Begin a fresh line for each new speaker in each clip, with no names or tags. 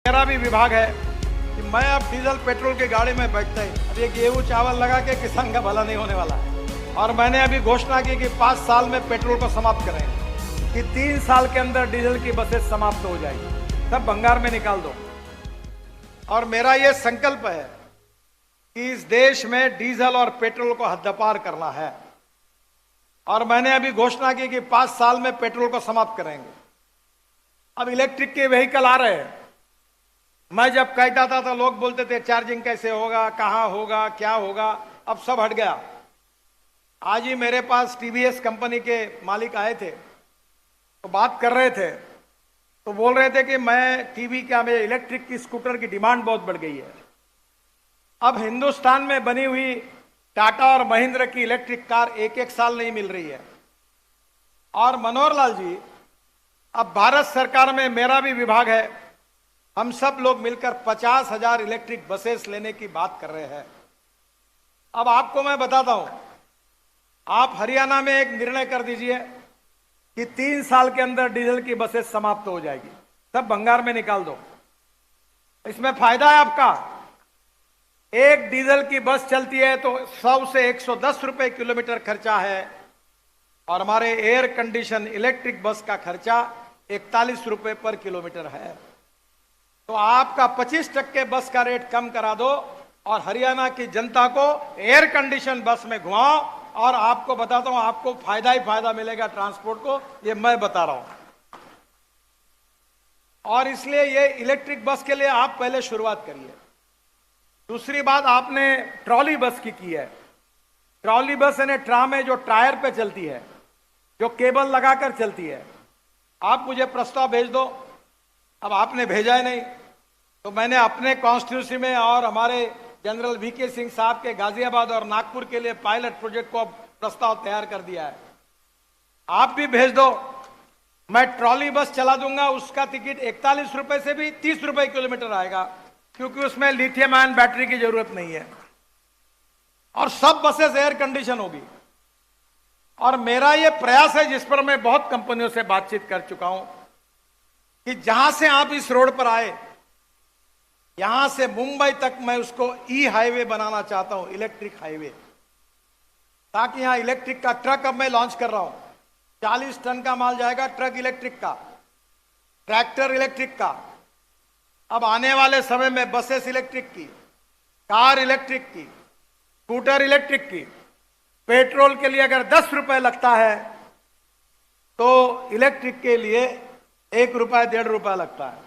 मेरा भी विभाग है कि मैं अब डीजल पेट्रोल की गाड़ी में बैठता ही। अब ये गेहूं चावल लगा के किसान का भला नहीं होने वाला है। और मैंने अभी घोषणा की कि 5 साल में पेट्रोल को समाप्त करेंगे, कि 3 साल के अंदर डीजल की बसें समाप्त हो जाएगी, सब भंगार में निकाल दो। और मेरा ये संकल्प है कि इस देश में डीजल और पेट्रोल को हद्दपार करना है। और मैंने अभी घोषणा की कि 5 साल में पेट्रोल को समाप्त करेंगे। अब इलेक्ट्रिक के व्हीकल आ रहे हैं। मैं जब कहता था तो लोग बोलते थे चार्जिंग कैसे होगा, कहां होगा, क्या होगा। अब सब हट गया। आज ही मेरे पास टीवीएस कंपनी के मालिक आए थे, तो बात कर रहे थे, तो बोल रहे थे कि मेरे इलेक्ट्रिक की स्कूटर की डिमांड बहुत बढ़ गई है। अब हिंदुस्तान में बनी हुई टाटा और महिंद्रा की इलेक्ट्रिक कार एक एक साल नहीं मिल रही है। और मनोहर लाल जी, अब भारत सरकार में मेरा भी विभाग है, हम सब लोग मिलकर 50,000 इलेक्ट्रिक बसेस लेने की बात कर रहे हैं। अब आपको मैं बताता हूं, आप हरियाणा में एक निर्णय कर दीजिए कि 3 साल के अंदर डीजल की बसेस समाप्त हो जाएगी, सब भंगार में निकाल दो। इसमें फायदा है आपका। एक डीजल की बस चलती है तो 100 से 110 रुपए किलोमीटर खर्चा है, और हमारे एयर कंडीशन इलेक्ट्रिक बस का खर्चा 41 रुपए पर किलोमीटर है। तो आपका 25% बस का रेट कम करा दो और हरियाणा की जनता को एयर कंडीशन बस में घुमाओ, और आपको बताता हूं आपको फायदा ही फायदा मिलेगा ट्रांसपोर्ट को, ये मैं बता रहा हूं। और इसलिए ये इलेक्ट्रिक बस के लिए आप पहले शुरुआत करिए। दूसरी बात, आपने ट्रॉली बस की है। ट्रॉली बस यानी ट्राम है, जो टायर पे चलती है, जो केबल लगाकर चलती है। आप मुझे प्रस्ताव भेज दो। अब आपने भेजा ही नहीं, तो मैंने अपने कॉन्स्टिट्यूंसी में और हमारे जनरल वीके सिंह साहब के गाजियाबाद और नागपुर के लिए पायलट प्रोजेक्ट को प्रस्ताव तैयार कर दिया है। आप भी भेज दो, मैं ट्रॉली बस चला दूंगा। उसका टिकट 41 रुपए से भी 30 रुपए किलोमीटर आएगा, क्योंकि उसमें लिथियम आयन बैटरी की जरूरत नहीं है, और सब बसेस एयर कंडीशन होगी। और मेरा यह प्रयास है, जिस पर मैं बहुत कंपनियों से बातचीत कर चुका हूं, कि जहां से आप इस रोड पर आए, यहां से मुंबई तक मैं उसको ई हाईवे बनाना चाहता हूं, इलेक्ट्रिक हाईवे, ताकि यहां इलेक्ट्रिक का ट्रक अब मैं लॉन्च कर रहा हूं। 40 टन का माल जाएगा ट्रक इलेक्ट्रिक का, ट्रैक्टर इलेक्ट्रिक का। अब आने वाले समय में बसेस इलेक्ट्रिक की, कार इलेक्ट्रिक की, स्कूटर इलेक्ट्रिक की। पेट्रोल के लिए अगर 10 रुपए लगता है, तो इलेक्ट्रिक के लिए 1 रुपया 1.5 रुपया लगता है।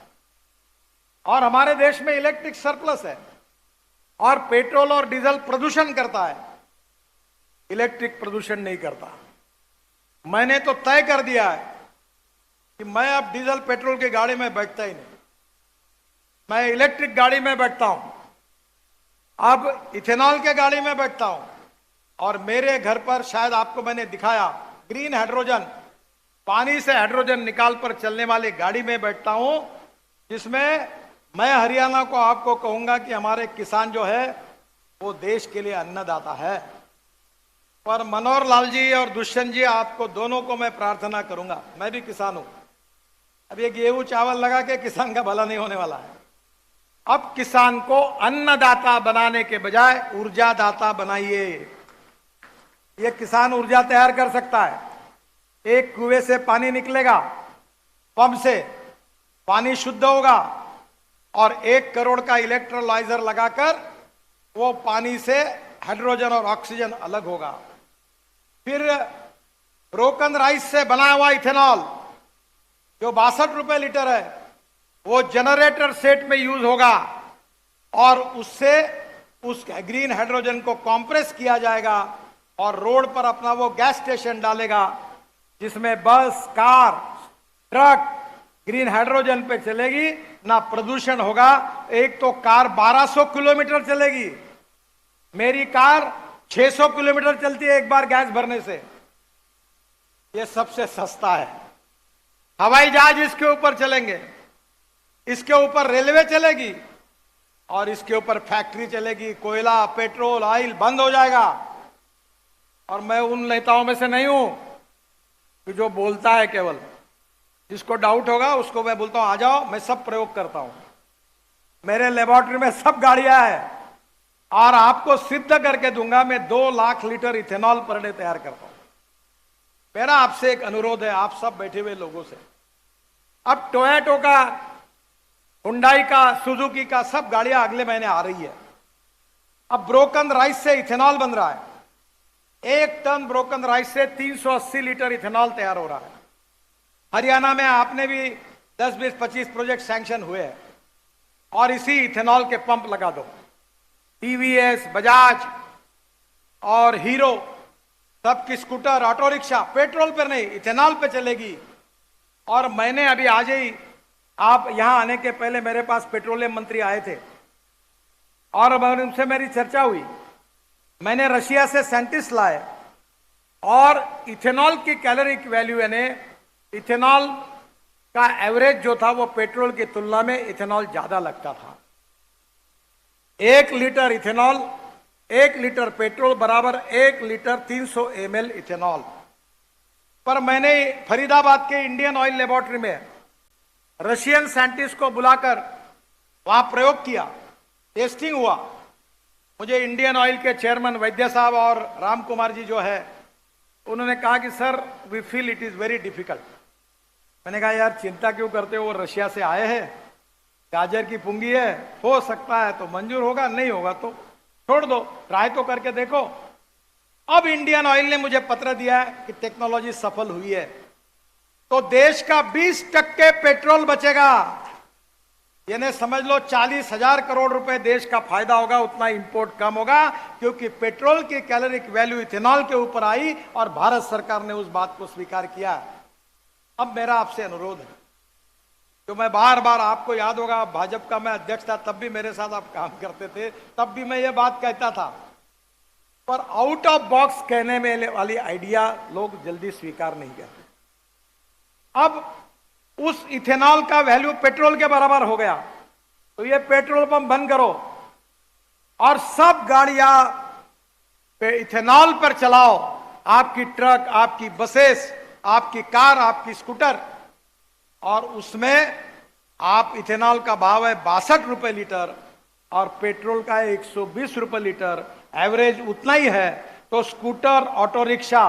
और हमारे देश में इलेक्ट्रिक सरप्लस है। और पेट्रोल और डीजल प्रदूषण करता है, इलेक्ट्रिक प्रदूषण नहीं करता। मैंने तो तय कर दिया है कि मैं अब डीजल पेट्रोल की गाड़ी में बैठता ही नहीं, मैं इलेक्ट्रिक गाड़ी में बैठता हूं। अब इथेनॉल के गाड़ी में बैठता हूं। और मेरे घर पर शायद आपको मैंने दिखाया, ग्रीन हाइड्रोजन, पानी से हाइड्रोजन निकाल कर चलने वाली गाड़ी में बैठता हूं, जिसमें मैं हरियाणा को आपको कहूंगा कि हमारे किसान जो है वो देश के लिए अन्नदाता है। पर मनोहर लाल जी और दुष्यंत जी, आपको दोनों को मैं प्रार्थना करूंगा, मैं भी किसान हूं। अब ये गेहूं चावल लगा के किसान का भला नहीं होने वाला है। अब किसान को अन्नदाता बनाने के बजाय ऊर्जादाता बनाइए। ये किसान ऊर्जा तैयार कर सकता है। एक कुएं से पानी निकलेगा, पंप से पानी शुद्ध होगा, और 1 करोड़ का इलेक्ट्रोलाइजर लगाकर वो पानी से हाइड्रोजन और ऑक्सीजन अलग होगा। फिर ब्रोकन राइस से बना हुआ इथेनॉल, जो 62 रुपए लीटर है, वो जनरेटर सेट में यूज होगा, और उससे उस ग्रीन हाइड्रोजन को कंप्रेस किया जाएगा, और रोड पर अपना वो गैस स्टेशन डालेगा, जिसमें बस, कार, ट्रक ग्रीन हाइड्रोजन पे चलेगी, ना प्रदूषण होगा। एक तो कार 1200 किलोमीटर चलेगी, मेरी कार 600 किलोमीटर चलती है एक बार गैस भरने से। ये सबसे सस्ता है। हवाई जहाज इसके ऊपर चलेंगे, इसके ऊपर रेलवे चलेगी, और इसके ऊपर फैक्ट्री चलेगी। कोयला, पेट्रोल, ऑयल बंद हो जाएगा। और मैं उन नेताओं में से नहीं हूं कि जो बोलता है केवल। जिसको डाउट होगा उसको मैं बोलता हूं आ जाओ, मैं सब प्रयोग करता हूं। मेरे लेबोरेटरी में सब गाड़ियां हैं और आपको सिद्ध करके दूंगा मैं 2 lakh litre ethanol per day तैयार करता हूं। मेरा आपसे एक अनुरोध है, आप सब बैठे हुए लोगों से, अब टोयोटो का, हुंडई का, सुजुकी का सब गाड़ियां अगले महीने आ रही है। अब ब्रोकन राइस से इथेनॉल बन रहा है। 1 टन ब्रोकन राइस से 380 लीटर इथेनॉल तैयार हो रहा है। हरियाणा में आपने भी 10, 20, 25 प्रोजेक्ट सैंक्शन हुए हैं और इसी इथेनॉल के पंप लगा दो। टीवीएस, बजाज और हीरो सबकी स्कूटर, ऑटो रिक्शा पेट्रोल पर नहीं इथेनॉल पे चलेगी। और मैंने अभी आज ही, आप यहां आने के पहले मेरे पास पेट्रोलियम मंत्री आए थे और उनसे मेरी चर्चा हुई। मैंने रशिया से साइंटिस्ट लाए और इथेनॉल की कैलोरिक वैल्यू यानी इथेनॉल का एवरेज जो था वो पेट्रोल की तुलना में इथेनॉल ज्यादा लगता था। 1 लीटर इथेनॉल, 1 लीटर पेट्रोल बराबर 1 लीटर 300 ml इथेनॉल। पर मैंने फरीदाबाद के इंडियन ऑयल लेबोरेटरी में रशियन साइंटिस्ट को बुलाकर वहां प्रयोग किया, टेस्टिंग हुआ। मुझे इंडियन ऑयल के चेयरमैन वैद्य साहब और राम कुमार जी जो है उन्होंने कहा कि sir we feel it is very difficult. मैंने कहा यार चिंता क्यों करते हो, वो रशिया से आए हैं, गाजर की पुंगी है, हो सकता है तो मंजूर होगा, नहीं होगा तो छोड़ दो, ट्राई तो करके देखो। अब इंडियन ऑयल ने मुझे पत्र दिया है कि टेक्नोलॉजी सफल हुई है तो देश का 20% पेट्रोल बचेगा। यानी समझ लो 40,000 करोड़ रुपए देश का फायदा होगा, उतना इंपोर्ट कम होगा क्योंकि पेट्रोल की कैलोरिक वैल्यू इथेनॉल के ऊपर आई और भारत सरकार ने उस बात को स्वीकार किया। अब मेरा आपसे अनुरोध है, तो मैं बार बार, आपको याद होगा भाजपा का मैं अध्यक्ष था तब भी मेरे साथ आप काम करते थे, तब भी मैं ये बात कहता था, पर आउट ऑफ बॉक्स कहने में वाली आइडिया लोग जल्दी स्वीकार नहीं करते। अब उस इथेनॉल का वैल्यू पेट्रोल के बराबर हो गया तो ये पेट्रोल पंप बंद करो और सब गाड़ियां पे इथेनॉल पर चलाओ। आपकी ट्रक, आपकी बसेस, आपकी कार, आपकी स्कूटर, और उसमें आप इथेनॉल का भाव है 62 रुपए लीटर और पेट्रोल का है 120 रुपए लीटर, एवरेज उतना ही है। तो स्कूटर, ऑटो रिक्शा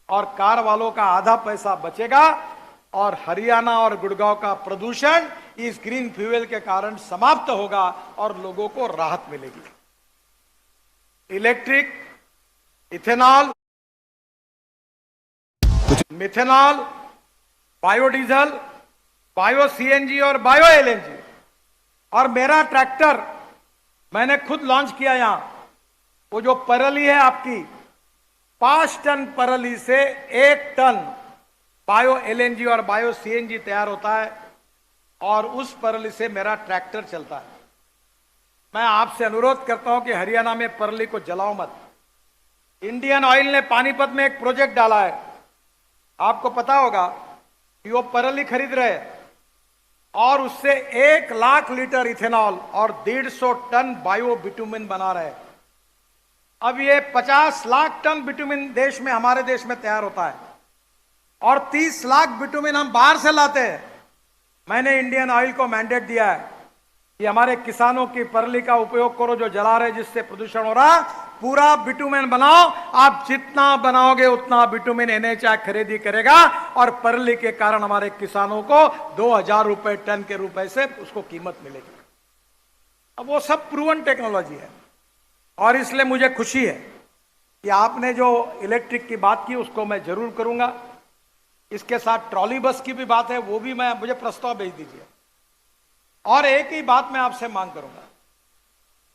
और कार वालों का आधा पैसा बचेगा और हरियाणा और गुड़गांव का प्रदूषण इस ग्रीन फ्यूल के कारण समाप्त होगा और लोगों को राहत मिलेगी। Electric, ethanol, methanol, biodiesel, bio CNG और बायो एलएनजी। और मेरा ट्रैक्टर मैंने खुद लॉन्च किया यहां, वो जो परली है आपकी, 5 टन परली से 1 टन बायो एलएनजी और बायो सीएनजी तैयार होता है और उस परली से मेरा ट्रैक्टर चलता है। मैं आपसे अनुरोध करता हूं कि हरियाणा में परली को जलाओ मत। इंडियन ऑयल ने पानीपत में एक प्रोजेक्ट डाला है, आपको पता होगा कि वो परली खरीद रहे हैं और उससे 1 लाख लीटर इथेनॉल और 150 टन बायो बिटुमिन बना रहे हैं। अब ये 50 लाख टन बिटुमिन देश में, हमारे देश में तैयार होता है और 30 लाख बिटुमिन हम बाहर से लाते हैं। मैंने इंडियन ऑयल को मैंडेट दिया है कि हमारे किसानों की परली का उपयोग करो जो जला रहे, जिससे प्रदूषण हो रहा, पूरा बिटुमिन बनाओ। आप जितना बनाओगे उतना बिटुमिन एनएचआई खरीदी करेगा और परली के कारण हमारे किसानों को 2000 रुपए टन के रुपए से उसको कीमत मिलेगी। अब वो सब प्रूवन टेक्नोलॉजी है और इसलिए मुझे खुशी है कि आपने जो इलेक्ट्रिक की बात की उसको मैं जरूर करूंगा। इसके साथ ट्रॉली बस की भी बात है, वो भी मुझे प्रस्ताव भेज दीजिए। और एक ही बात मैं आपसे मांग करूंगा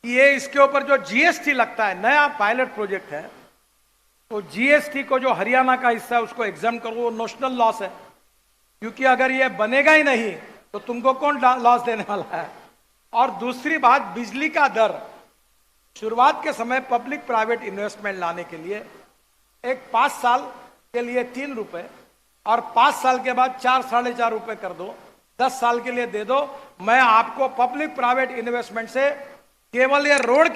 कि ये इसके ऊपर जो जीएसटी लगता है, नया पायलट प्रोजेक्ट है, तो जीएसटी को जो हरियाणा का हिस्सा है उसको एग्जाम करो, वो नेशनल लॉस है। क्योंकि अगर ये बनेगा ही नहीं तो तुमको कौन लॉस देने वाला है। और दूसरी बात, बिजली का दर शुरुआत के समय पब्लिक प्राइवेट इन्वेस्टमेंट लाने के लिए एक 5 साल के लिए 3 रुपए और 5 साल के बाद 4, 4.5 रुपए कर दो, 10 साल के लिए दे दो। मैं आपको पब्लिक प्राइवेट इन्वेस्टमेंट से केवल ये रोड की